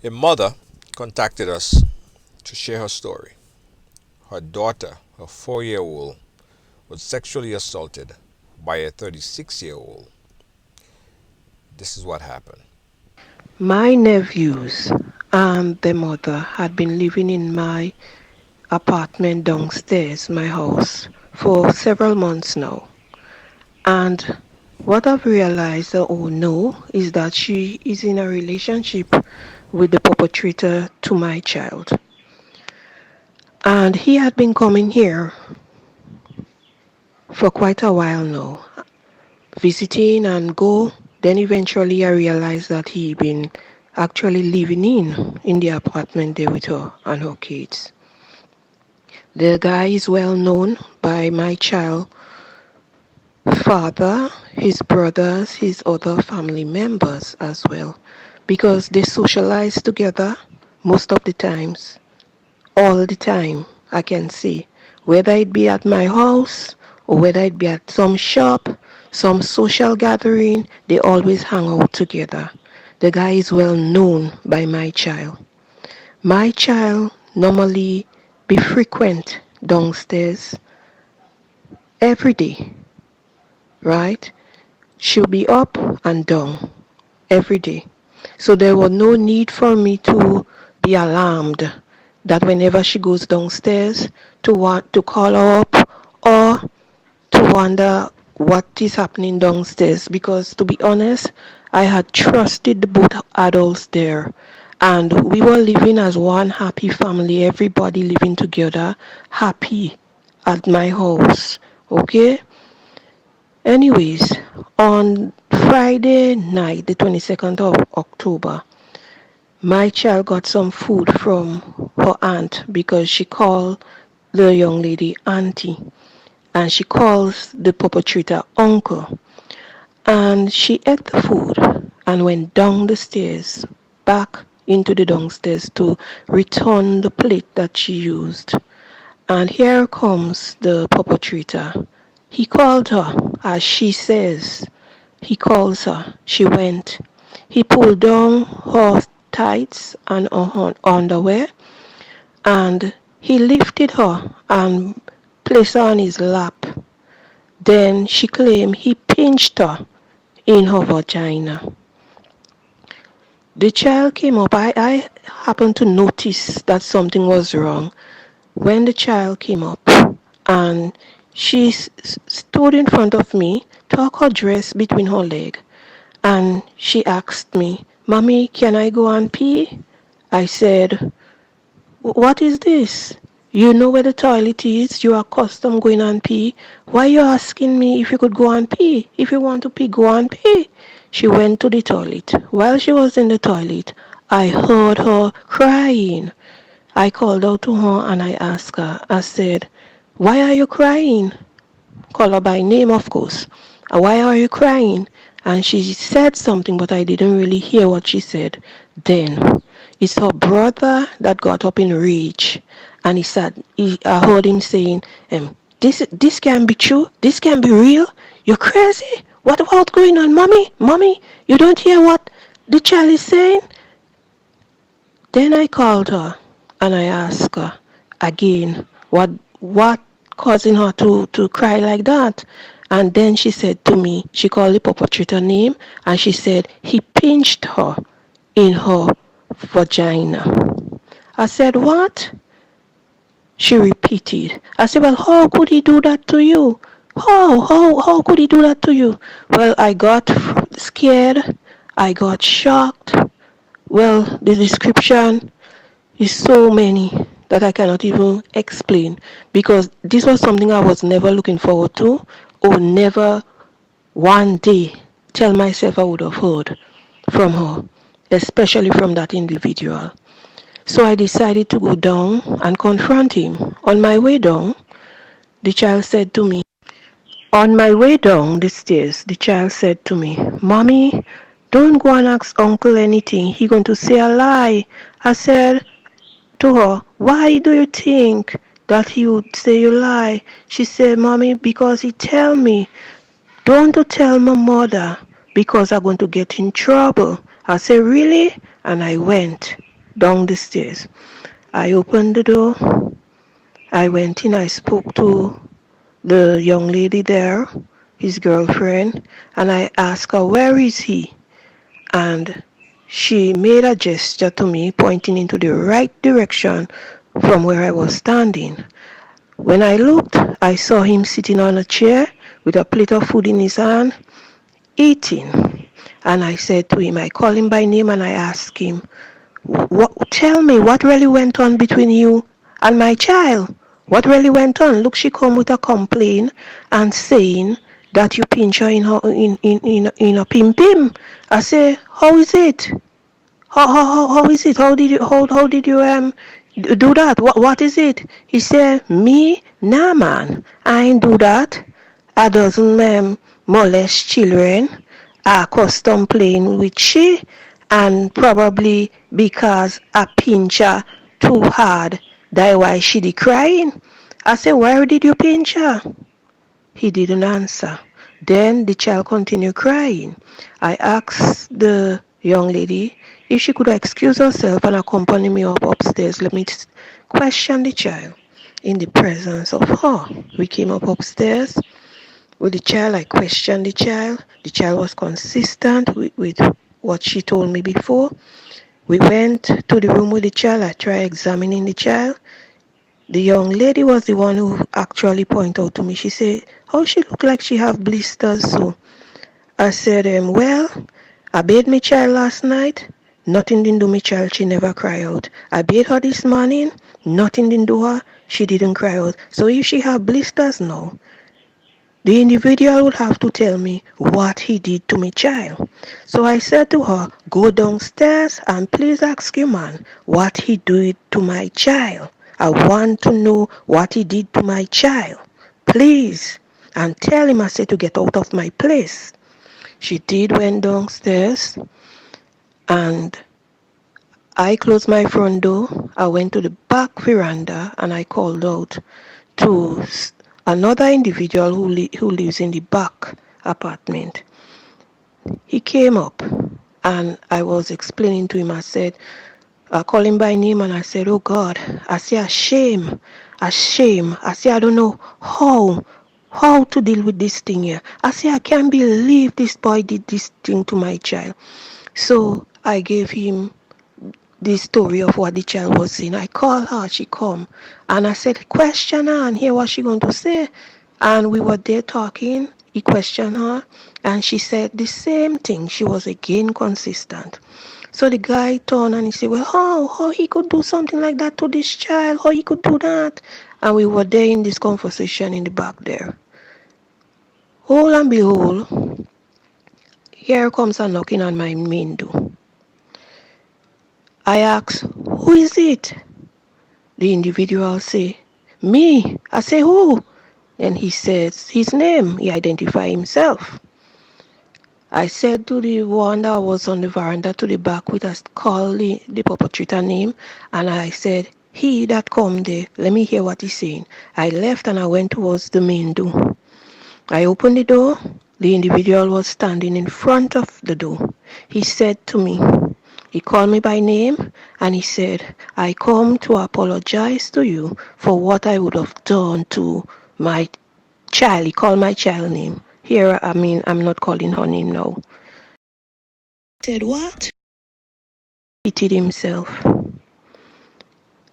A mother contacted us to share her story. Her daughter, a 4-year-old, was sexually assaulted by a 36-year-old. This is what happened. My nephews and their mother had been living in my apartment downstairs, my house, for several months now. And what I've realized, oh no, is that she is in a relationship with the perpetrator to my child. And he had been coming here for quite a while now, visiting and go. Then eventually I realized that he'd been actually living in the apartment there with her and her kids. The guy is well known by my child father, his brothers, his other family members as well, because they socialize together most of the times, all the time, I can see, whether it be at my house or whether it be at some shop, some social gathering, they always hang out together. The guy is well known by my child. My child normally be frequent downstairs every day, right? She'll be up and down every day. So there was no need for me to be alarmed that whenever she goes downstairs to want to call her up or to wonder what is happening downstairs, because to be honest, I had trusted the both adults there and we were living as one happy family, everybody living together happy at my house. Okay? Anyways, on Friday night, the 22nd of October, my child got some food from her aunt because she called the young lady auntie and she calls the perpetrator uncle. And she ate the food and went down the stairs, back into the downstairs to return the plate that she used. And here comes the perpetrator. He called her, as she says. He calls her. She went. He pulled down her tights and her underwear, and he lifted her and placed her on his lap. Then she claimed he pinched her in her vagina. The child came up. I happened to notice that something was wrong when the child came up, and she stood in front of me, tucked her dress between her leg, and she asked me, "Mommy, can I go and pee?" I said, "What is this? You know where the toilet is. You are accustomed going and pee. Why are you asking me if you could go and pee? If you want to pee, go and pee." She went to the toilet. While she was in the toilet, I heard her crying. I called out to her and I asked her, I said, "Why are you crying?" Call her by name, of course. "Why are you crying?" And she said something, but I didn't really hear what she said. Then it's her brother that got up in rage, and he said, I heard him saying, "This can't be true. This can't be real. You're crazy. What's going on, mommy? Mommy, you don't hear what the child is saying?" Then I called her and I asked her again what causing her to cry like that. And then she said to me, she called the perpetrator name and she said he pinched her in her vagina. I said, "What?" She repeated. I said, "Well, how could he do that to you? How could he do that to you?" Well, I got scared. I got shocked. Well, the description is so many that I cannot even explain, because this was something I was never looking forward to, or never one day tell myself I would have heard from her, especially from that individual. So I decided to go down and confront him. On my way down, the child said to me, on my way down the stairs, the child said to me, "Mommy, don't go and ask uncle anything. He going to say a lie." I said to her, "Why do you think that he would say you lie?" She said, "Mommy, because he tell me, don't to tell my mother because I'm going to get in trouble." I said, "Really?" And I went. down the stairs. I opened the door. I went in. I spoke to the young lady there, his girlfriend, and I asked her, where is he? And she made a gesture to me, pointing into the right direction from where I was standing. When I looked, I saw him sitting on a chair with a plate of food in his hand, eating. And I said to him, I called him by name and I asked him, tell me what really went on between you and my child. What really went on? Look, she come with a complaint and saying that you pinch her in her in a pim pim. I say, how is it? How is it? How did you do that? What is it? He said, me? Nah man, I ain't do that. I doesn't molest children. I custom playing with she, and probably because I pinch her too hard, that why she de crying. I said, where did you pinch her? He didn't answer. Then the child continued crying. I asked the young lady if she could excuse herself and accompany me up upstairs. Let me question the child in the presence of her. We came up upstairs with the child. I questioned the child. The child was consistent with what she told me before. We went to the room with the child. I tried examining the child. The young lady was the one who actually pointed out to me. She said, how she look like she have blisters so. I said, well, I bathed my child last night. Nothing didn't do my child. She never cry out. I bathed her this morning. Nothing didn't do her. She didn't cry out. So if she have blisters now, the individual would have to tell me what he did to my child. So I said to her, go downstairs and please ask your man what he did to my child. I want to know what he did to my child. Please. And tell him I said to get out of my place. She went downstairs and I closed my front door. I went to the back veranda and I called out to another individual who lives in the back apartment. He came up and I was explaining to him. I said, I called him by name and I said, oh God, I say a shame. I say I don't know how to deal with this thing here. I say I can't believe this boy did this thing to my child. So I gave him the story of what the child was saying. I called her, she come, and I said, question her and hear what she going to say. And we were there talking. He questioned her, and she said the same thing. She was again consistent. So the guy turned and he said, well, how he could do something like that to this child? How he could do that? And we were there in this conversation in the back there. Lo and behold, here comes a knocking on my main door. I asked, who is it? The individual say, me. I say, who? Then he says his name. He identified himself. I said to the one that was on the veranda to the back with us, call the perpetrator name, and I said, he that come there, let me hear what he's saying. I left and I went towards the main door. I opened the door. The individual was standing in front of the door. He said to me, he called me by name and he said, I come to apologize to you for what I would have done to my child. He called my child name. Here, I'm not calling her name now. He said, what? He did himself.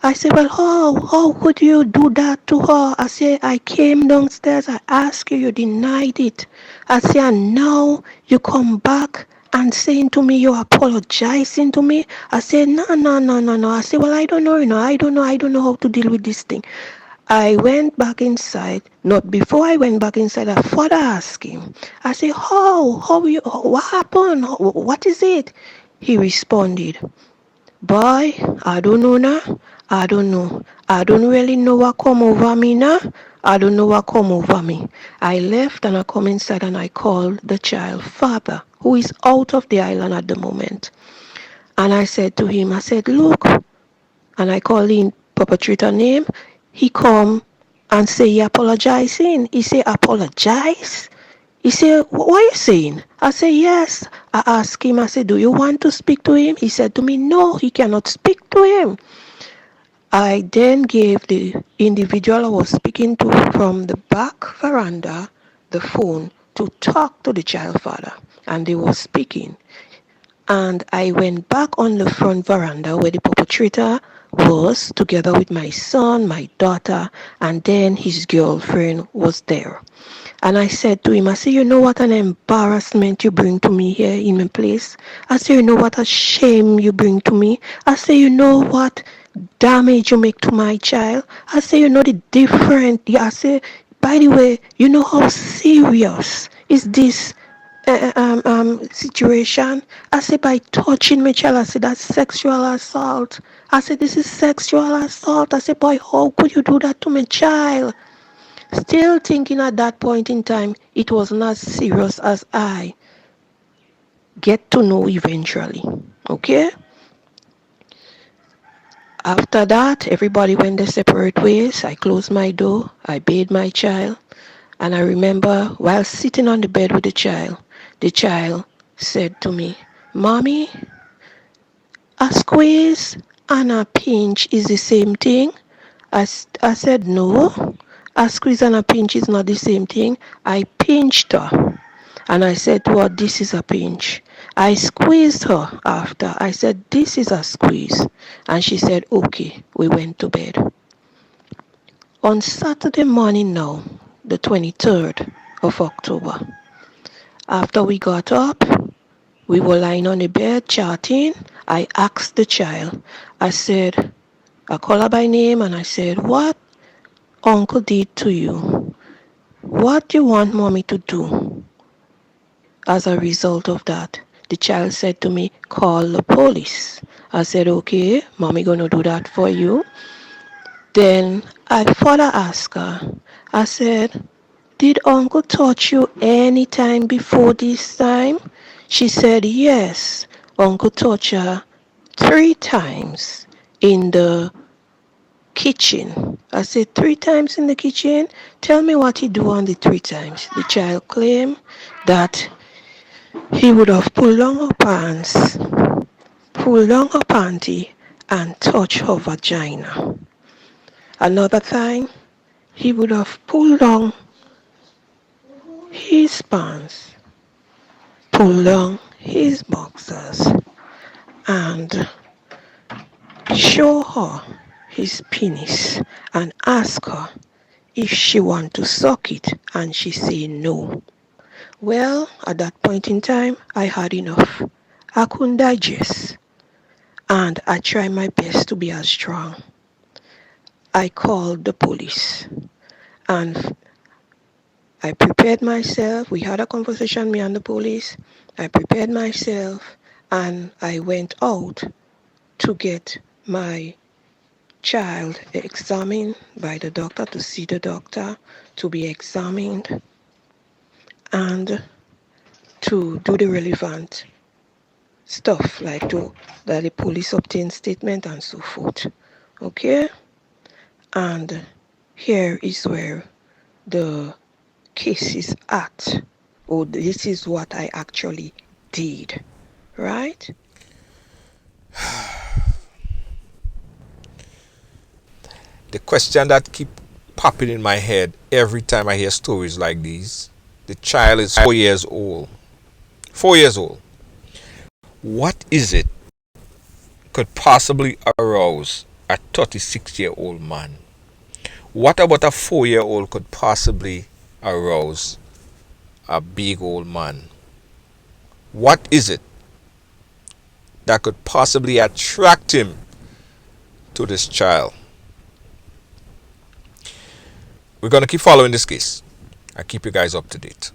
I said, well, how could you do that to her? I said, I came downstairs, I asked you, you denied it. I said, and now you come back and saying to me, you're apologizing to me. I said, no. I said, well, I don't know, I don't know how to deal with this thing. I went back inside. Not before I went back inside, I further asked him. I said, what happened? What is it? He responded, boy, I don't know now. I don't know. I don't really know what come over me now. I don't know what come over me. I left and I come inside and I called the child father, who is out of the island at the moment. And I said to him, I said, look, and I called the perpetrator name. He come and say he apologizing. He say, apologize? He said, what are you saying? I said, yes. I asked him, I said, do you want to speak to him? He said to me, no, he cannot speak to him. I then gave the individual I was speaking to from the back veranda the phone to talk to the child father, and they were speaking. And I went back on the front veranda where the perpetrator was, together with my son, my daughter, and then his girlfriend was there. And I said to him, I said, you know what an embarrassment you bring to me here in my place? I said, you know what a shame you bring to me? I said, you know what damage you make to my child? I said, you know the different. Yeah, I said, by the way, you know how serious is this situation? I said, by touching my child, I said, that's sexual assault. I said, this is sexual assault. I said, boy, how could you do that to my child? Still thinking at that point in time, it was not serious as I get to know eventually. Okay? After that, everybody went their separate ways. I closed my door. I bathed my child. And I remember while sitting on the bed with the child said to me, Mommy, a squeeze and a pinch is the same thing? I said, no, a squeeze and a pinch is not the same thing. I pinched her. And I said to her, this is a pinch. I squeezed her after. I said, this is a squeeze. And she said, okay. We went to bed. On Saturday morning now, the 23rd of October, after we got up, we were lying on the bed chatting. I asked the child, I said, I called her by name and I said, what uncle did to you? What do you want mommy to do as a result of that? The child said to me, call the police. I said, okay, mommy gonna do that for you. Then I further asked her, I said, did uncle touch you any time before this time? She said, yes, uncle touched her 3 times in the kitchen. I said, 3 times in the kitchen? Tell me what he do on the 3 times. The child claimed that he would have pulled down her pants, pulled down her panty, and touched her vagina. Another time, he would have pulled down his pants, pulled down his boxers, and show her his penis and ask her if she want to suck it, and she say no. Well, at that point in time, I had enough. I couldn't digest, and I tried my best to be as strong. I called the police, and I prepared myself. We had a conversation, me and the police. I prepared myself, and I went out to get my child examined by the doctor, to see the doctor, to be examined, and to do the relevant stuff, like that the police obtain statement and so forth. Okay? And here is where the case is at. Oh, this is what I actually did. Right? The question that keep popping in my head every time I hear stories like these, the child is 4 years old. 4 years old. What is it could possibly arouse a 36-year-old man? What about a 4-year-old could possibly arouse a big old man? What is it that could possibly attract him to this child? We're going to keep following this case. I'll keep you guys up to date.